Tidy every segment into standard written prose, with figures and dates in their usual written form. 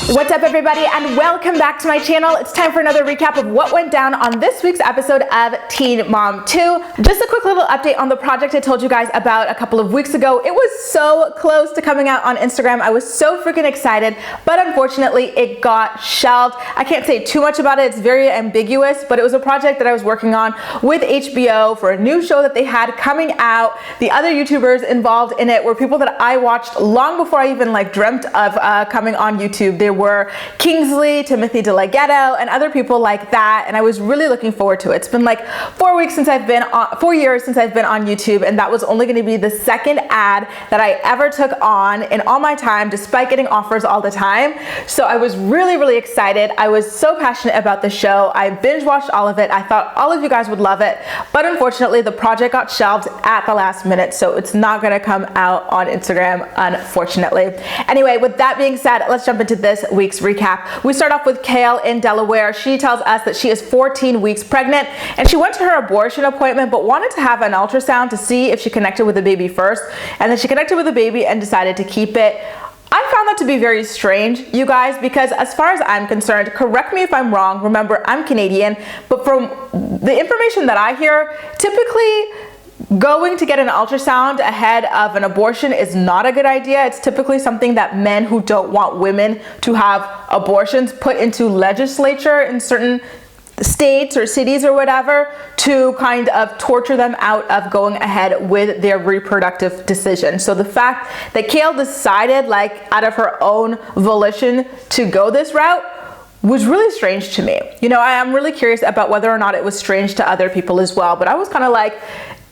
What's up everybody and welcome back to my channel. It's time for another recap of what went down on this week's episode of Teen Mom 2. Just a quick little update on the project I told you guys about a couple of weeks ago. It was so close to coming out on Instagram. I was so freaking excited, but unfortunately it got shelved. I can't say too much about it. It's very ambiguous, but it was a project that I was working on with HBO for a new show that they had coming out. The other YouTubers involved in it were people that I watched long before I even dreamt of coming on YouTube. They were Kingsley, Timothy DeLaGhetto, and other people like that, and I was really looking forward to it. It's been like 4 years since I've been on YouTube, and that was only going to be the second ad that I ever took on in all my time, despite getting offers all the time. So I was really excited. I was so passionate about the show. I binge watched all of it. I thought all of you guys would love it, but unfortunately the project got shelved at the last minute, so it's not going to come out on Instagram, unfortunately. Anyway, with that being said, let's jump into this week's recap. We start off with Kailyn in Delaware. She tells us that she is 14 weeks pregnant and she went to her abortion appointment but wanted to have an ultrasound to see if she connected with the baby first, and then she connected with the baby and decided to keep it. I found that to be very strange, you guys, because as far as I'm concerned, correct me if I'm wrong, remember I'm Canadian, but from the information that I hear, typically going to get an ultrasound ahead of an abortion is not a good idea. It's typically something that men who don't want women to have abortions put into legislature in certain states or cities or whatever to kind of torture them out of going ahead with their reproductive decision. So the fact that Kailyn decided out of her own volition to go this route was really strange to me. You know, I am really curious about whether or not it was strange to other people as well, but I was kind of like,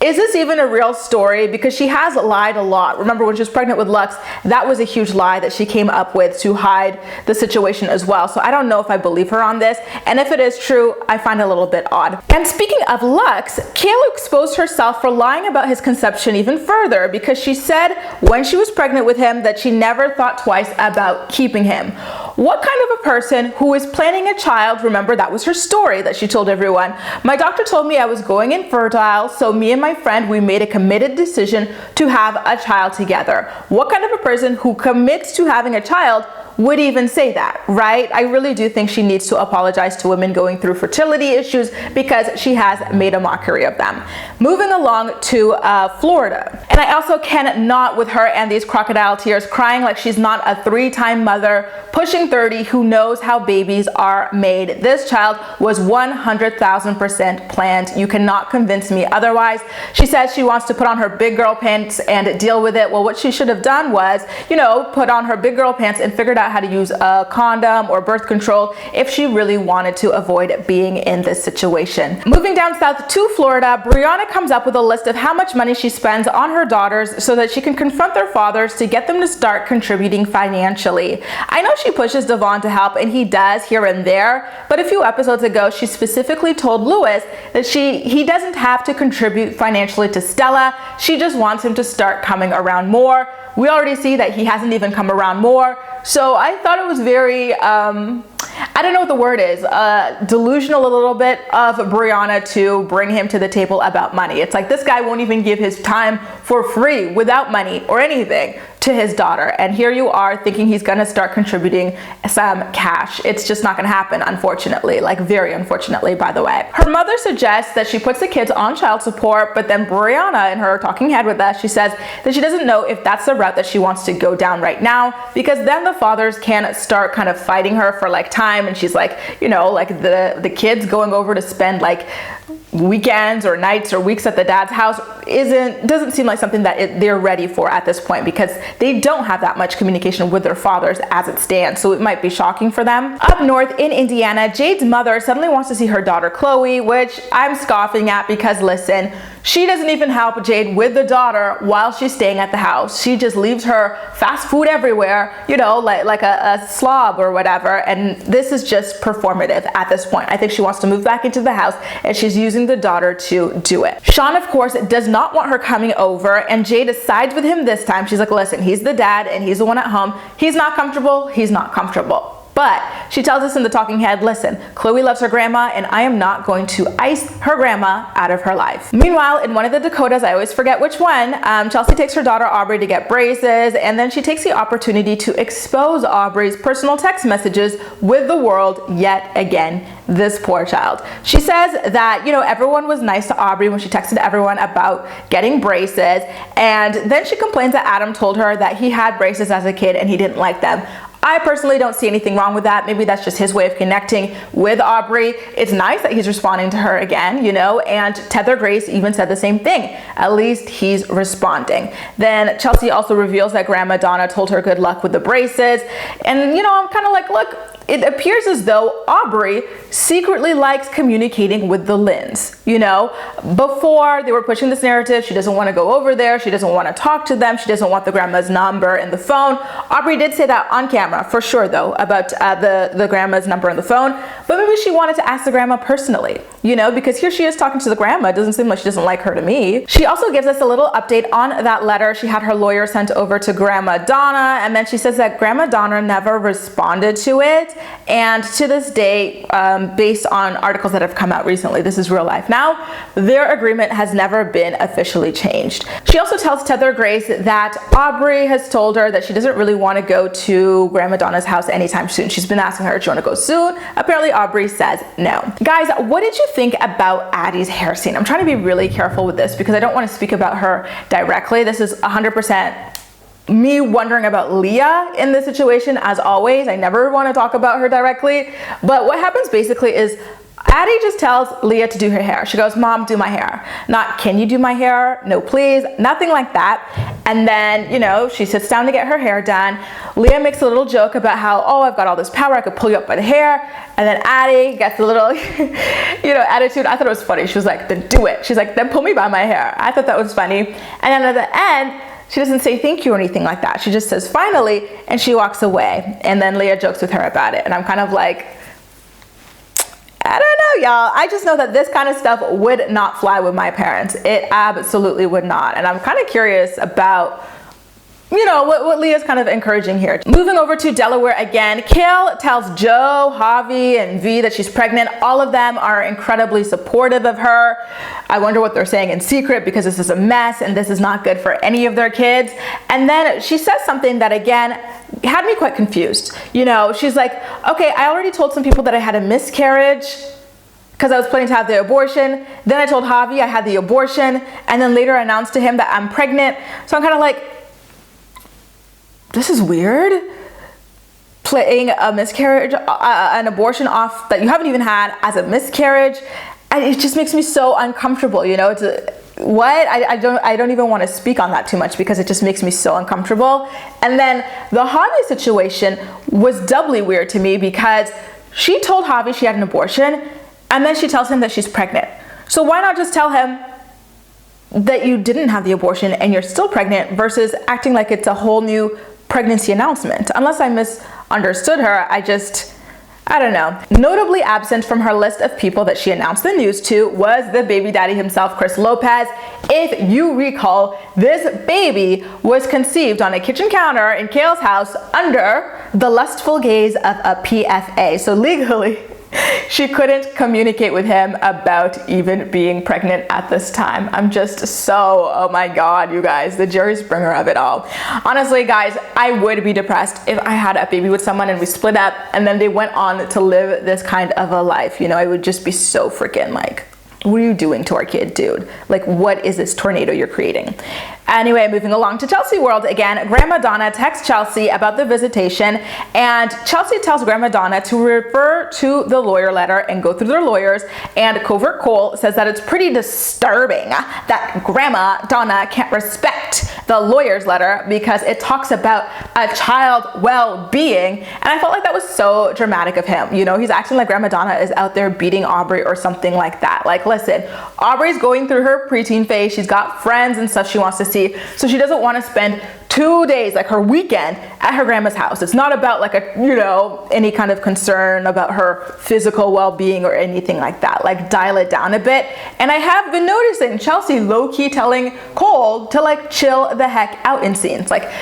is this even a real story? Because she has lied a lot. Remember when she was pregnant with Lux, that was a huge lie that she came up with to hide the situation as well. So I don't know if I believe her on this. And if it is true, I find it a little bit odd. And speaking of Lux, Kailyn exposed herself for lying about his conception even further, because she said when she was pregnant with him that she never thought twice about keeping him. What kind of a person who is planning a child, remember that was her story that she told everyone. My doctor told me I was going infertile, so me and my friend, we made a committed decision to have a child together. What kind of a person who commits to having a child would even say that, right? I really do think she needs to apologize to women going through fertility issues, because she has made a mockery of them. Moving along to Florida. And I also cannot with her and these crocodile tears, crying like she's not a 3-time mother, pushing 30, who knows how babies are made. This child was 100,000% planned. You cannot convince me otherwise. She says she wants to put on her big girl pants and deal with it. Well, what she should have done was, you know, put on her big girl pants and figured out how to use a condom or birth control if she really wanted to avoid being in this situation. Moving down south to Florida, Briana comes up with a list of how much money she spends on her daughters so that she can confront their fathers to get them to start contributing financially. I know she pushes Devon to help, and he does here and there, but a few episodes ago she specifically told Lewis that he doesn't have to contribute financially to Stella. She just wants him to start coming around more. We already see that he hasn't even come around more. So I thought it was very, I don't know what the word is, delusional a little bit of Briana to bring him to the table about money. It's like this guy won't even give his time for free without money or anything to his daughter, and here you are thinking he's gonna start contributing some cash. It's just not gonna happen, unfortunately, very unfortunately, by the way. Her mother suggests that she puts the kids on child support, but then Briana, in her talking head with us, she says that she doesn't know if that's the route that she wants to go down right now, because then the fathers can start kind of fighting her for time, and she's like, you know, the kids going over to spend weekends or nights or weeks at the dad's house doesn't seem like something that they're ready for at this point, because they don't have that much communication with their fathers as it stands, so it might be shocking for them. Up north in Indiana, Jade's mother suddenly wants to see her daughter Chloe, which I'm scoffing at, because listen, she doesn't even help Jade with the daughter while she's staying at the house. She just leaves her fast food everywhere, you know, like a slob or whatever, and this is just performative at this point. I think she wants to move back into the house, and she's using the daughter to do it. Shawn, of course, does not want her coming over, and Jade sides with him this time. She's like, listen, he's the dad and he's the one at home. He's not comfortable. He's not comfortable. But she tells us in the talking head, listen, Chloe loves her grandma and I am not going to ice her grandma out of her life. Meanwhile, in one of the Dakotas, I always forget which one, Chelsea takes her daughter Aubree to get braces, and then she takes the opportunity to expose Aubree's personal text messages with the world yet again. This poor child. She says that, you know, everyone was nice to Aubree when she texted everyone about getting braces, and then she complains that Adam told her that he had braces as a kid and he didn't like them. I personally don't see anything wrong with that. Maybe that's just his way of connecting with Aubree. It's nice that he's responding to her again, you know, and Tether Grace even said the same thing. At least he's responding. Then Chelsea also reveals that Grandma Donna told her good luck with the braces. And, you know, I'm kind of like, look, it appears as though Aubree secretly likes communicating with the Linds. You know, before they were pushing this narrative, she doesn't want to go over there. She doesn't want to talk to them. She doesn't want the grandma's number in the phone. Aubree did say that on camera, for sure though, about the grandma's number in the phone. But maybe she wanted to ask the grandma personally, you know, because here she is talking to the grandma. It doesn't seem like she doesn't like her to me. She also gives us a little update on that letter she had her lawyer sent over to Grandma Donna. And then she says that Grandma Donna never responded to it. And to this day, based on articles that have come out recently, this is real life now, their agreement has never been officially changed. She also tells Tether Grace that Aubree has told her that she doesn't really want to go to Grandma Donna's house anytime soon. She's been asking her, do you want to go soon? Apparently Aubree says no. Guys, what did you think about Addie's hair scene? I'm trying to be really careful with this because I don't want to speak about her directly. This is 100% me wondering about Leah in this situation. As always, I never want to talk about her directly, but what happens basically is Addie just tells Leah to do her hair. She goes, Mom, do my hair. Not, can you do my hair? No, please. Nothing like that. And then, you know, she sits down to get her hair done. Leah makes a little joke about how, oh, I've got all this power. I could pull you up by the hair. And then Addie gets a little, you know, attitude. I thought it was funny. She was like, then do it. She's like, then pull me by my hair. I thought that was funny. And then at the end, she doesn't say thank you or anything like that. She just says finally, and she walks away. And then Leah jokes with her about it. And I'm kind of like, I don't know, y'all. I just know that this kind of stuff would not fly with my parents. It absolutely would not. And I'm kind of curious about, you know, what Leah's kind of encouraging here. Moving over to Delaware again, Kail tells Joe, Javi, and V that she's pregnant. All of them are incredibly supportive of her. I wonder what they're saying in secret because this is a mess and this is not good for any of their kids. And then she says something that again had me quite confused. You know, she's like, okay, I already told some people that I had a miscarriage because I was planning to have the abortion. Then I told Javi I had the abortion, and then later I announced to him that I'm pregnant. So I'm kind of like, this is weird. Playing a miscarriage, an abortion off that you haven't even had as a miscarriage. And it just makes me so uncomfortable, you know, I don't even want to speak on that too much because it just makes me so uncomfortable. And then the Javi situation was doubly weird to me because she told Javi she had an abortion and then she tells him that she's pregnant. So why not just tell him that you didn't have the abortion and you're still pregnant versus acting like it's a whole new pregnancy announcement? Unless I misunderstood her, I don't know. Notably absent from her list of people that she announced the news to was the baby daddy himself, Chris Lopez. If you recall, this baby was conceived on a kitchen counter in Kail's house under the lustful gaze of a PFA. So legally, she couldn't communicate with him about even being pregnant at this time. I'm just so, oh my God, you guys, the Jerry Springer of it all. Honestly, guys, I would be depressed if I had a baby with someone and we split up and then they went on to live this kind of a life. You know, I would just be so freaking like, what are you doing to our kid, dude? Like, what is this tornado you're creating? Anyway, moving along to Chelsea world again, Grandma Donna texts Chelsea about the visitation, and Chelsea tells Grandma Donna to refer to the lawyer letter and go through their lawyers, and Covert Cole says that it's pretty disturbing that Grandma Donna can't respect the lawyer's letter because it talks about a child's well-being, and I felt like that was so dramatic of him. You know, he's acting like Grandma Donna is out there beating Aubree or something like that. Like, listen, Aubree's going through her preteen phase. She's got friends and stuff she wants to see. So she doesn't want to spend 2 days, like her weekend, at her grandma's house. It's not about like a, you know, any kind of concern about her physical well-being or anything like that. Like, dial it down a bit. And I have been noticing Chelsea low-key telling Cole to like chill the heck out in scenes. Like,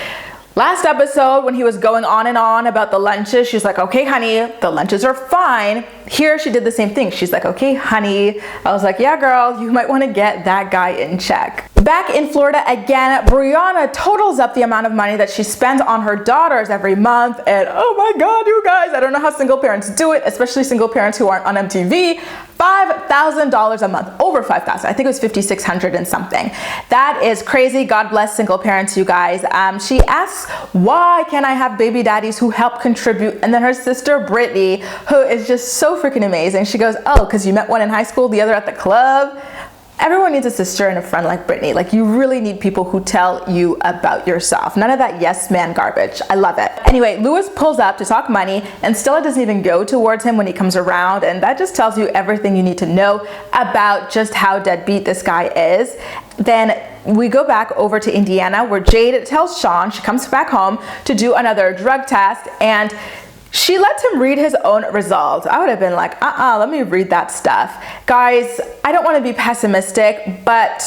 Last episode, when he was going on and on about the lunches, she's like, okay, honey, the lunches are fine. Here, she did the same thing. She's like, okay, honey. I was like, yeah, girl, you might want to get that guy in check. Back in Florida again, Briana totals up the amount of money that she spends on her daughters every month. And oh my God, you guys, I don't know how single parents do it, especially single parents who aren't on MTV. $5,000 a month, over 5,000. I think it was 5,600 and something. That is crazy. God bless single parents, you guys. She asks, why can't I have baby daddies who help contribute? And then her sister Brittany, who is just so freaking amazing, she goes, oh, because you met one in high school, the other at the club. Everyone needs a sister and a friend like Brittany. Like, you really need people who tell you about yourself. None of that yes man garbage. I love it. Anyway, Louis pulls up to talk money, and Stella doesn't even go towards him when he comes around, and that just tells you everything you need to know about just how deadbeat this guy is. Then we go back over to Indiana, where Jade tells Shawn she comes back home to do another drug test, and she lets him read his own results. I would have been like, let me read that stuff. Guys, I don't want to be pessimistic, but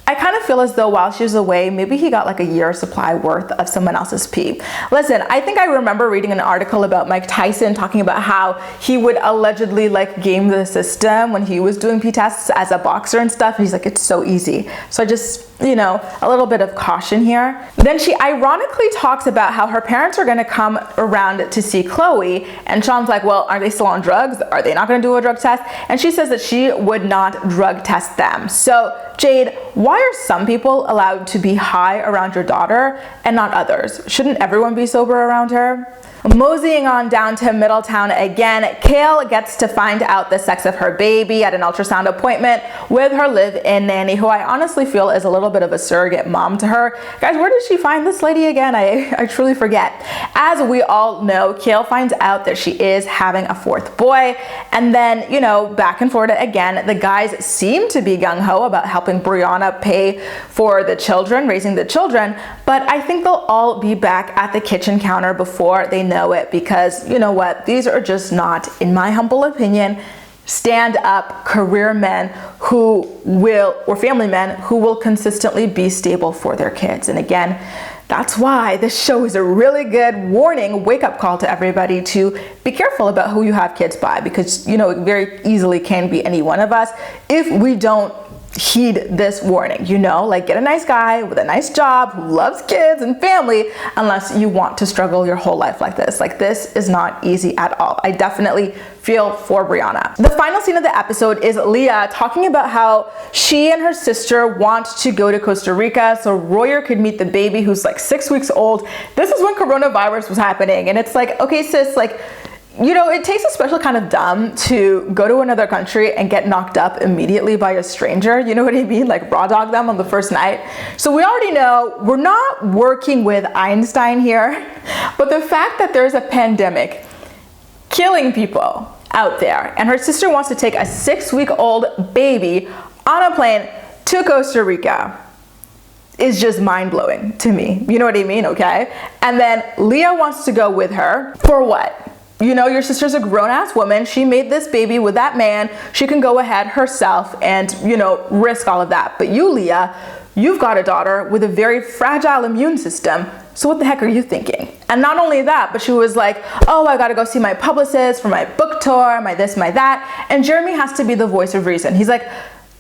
I kind of feel as though while she was away, maybe he got like a year's supply worth of someone else's pee. Listen, I think I remember reading an article about Mike Tyson talking about how he would allegedly like game the system when he was doing pee tests as a boxer and stuff. And he's like, it's so easy. So I just, you know, a little bit of caution here. Then she ironically talks about how her parents are going to come around to see Chloe, and Shawn's like, well, are they still on drugs? Are they not going to do a drug test? And she says that she would not drug test them. So Jade, why are some people allowed to be high around your daughter and not others? Shouldn't everyone be sober around her? Moseying on down to Middletown again, Kail gets to find out the sex of her baby at an ultrasound appointment with her live-in nanny, who I honestly feel is a little bit of a surrogate mom to her. Guys, where did she find this lady again? I truly forget. As we all know, Kail finds out that she is having a fourth boy. And then, you know, back in Florida again, the guys seem to be gung-ho about helping Briana pay for the children, raising the children. But I think they'll all be back at the kitchen counter before they know it, because you know what, these are just not, in my humble opinion, stand-up career men who will, or family men who will consistently be stable for their kids. And again, that's why this show is a really good warning, wake-up call to everybody to be careful about who you have kids by, because you know, it very easily can be any one of us if we don't heed this warning. You know, like, get a nice guy with a nice job who loves kids and family, unless you want to struggle your whole life like this. Like, this is not easy at all. I definitely feel for Briana. The final scene of the episode is Leah talking about how she and her sister want to go to Costa Rica so Royer could meet the baby who's like 6 weeks old. This is when coronavirus was happening, and it's like, okay, sis, like, you know, it takes a special kind of dumb to go to another country and get knocked up immediately by a stranger. You know what I mean? Like, raw dog them on the first night. So we already know we're not working with Einstein here, but the fact that there's a pandemic killing people out there, and her sister wants to take a 6-week-old baby on a plane to Costa Rica, is just mind-blowing to me. You know what I mean? Okay. And then Leah wants to go with her for what? You know, your sister's a grown-ass woman. She made this baby with that man. She can go ahead herself and, you know, risk all of that. But you, Leah, you've got a daughter with a very fragile immune system. So what the heck are you thinking? And not only that, but she was like, oh, I gotta go see my publicist for my book tour, my this, my that. And Jeremy has to be the voice of reason. He's like,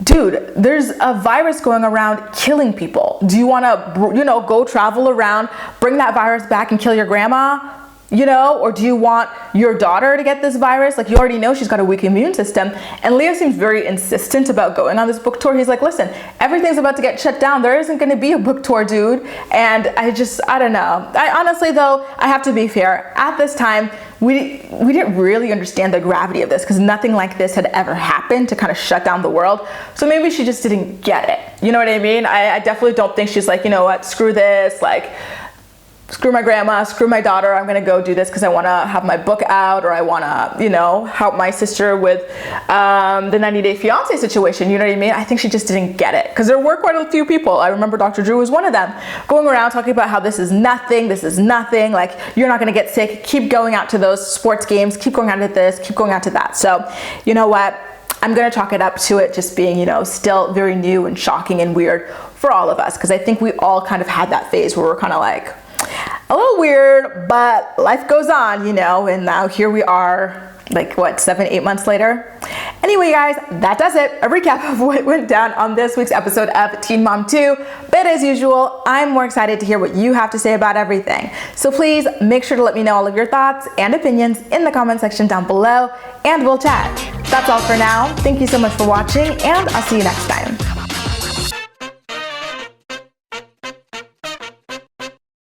dude, there's a virus going around killing people. Do you wanna, you know, go travel around, bring that virus back and kill your grandma? You know, or do you want your daughter to get this virus? Like, you already know she's got a weak immune system. And Leah seems very insistent about going on this book tour. He's like, listen, everything's about to get shut down. There isn't going to be a book tour, dude. And I don't know. I honestly, though, I have to be fair. At this time, we didn't really understand the gravity of this, because nothing like this had ever happened to kind of shut down the world. So maybe she just didn't get it. You know what I mean? I definitely don't think she's like, you know what, screw this, like, screw my grandma, screw my daughter, I'm gonna go do this because I wanna have my book out, or I wanna, you know, help my sister with the 90-day fiance situation, you know what I mean? I think she just didn't get it, because there were quite a few people, I remember Dr. Drew was one of them, going around talking about how this is nothing, like, you're not gonna get sick, keep going out to those sports games, keep going out to this, keep going out to that. So, you know what? I'm gonna chalk it up to it just being, you know, still very new and shocking and weird for all of us, because I think we all kind of had that phase where we're kind of like, A little weird, but life goes on, you know, and now here we are, like what, 7-8 months later? Anyway, guys, that does it. A recap of what went down on this week's episode of Teen Mom 2. But as usual, I'm more excited to hear what you have to say about everything. So please make sure to let me know all of your thoughts and opinions in the comment section down below, and we'll chat. That's all for now. Thank you so much for watching, and I'll see you next time.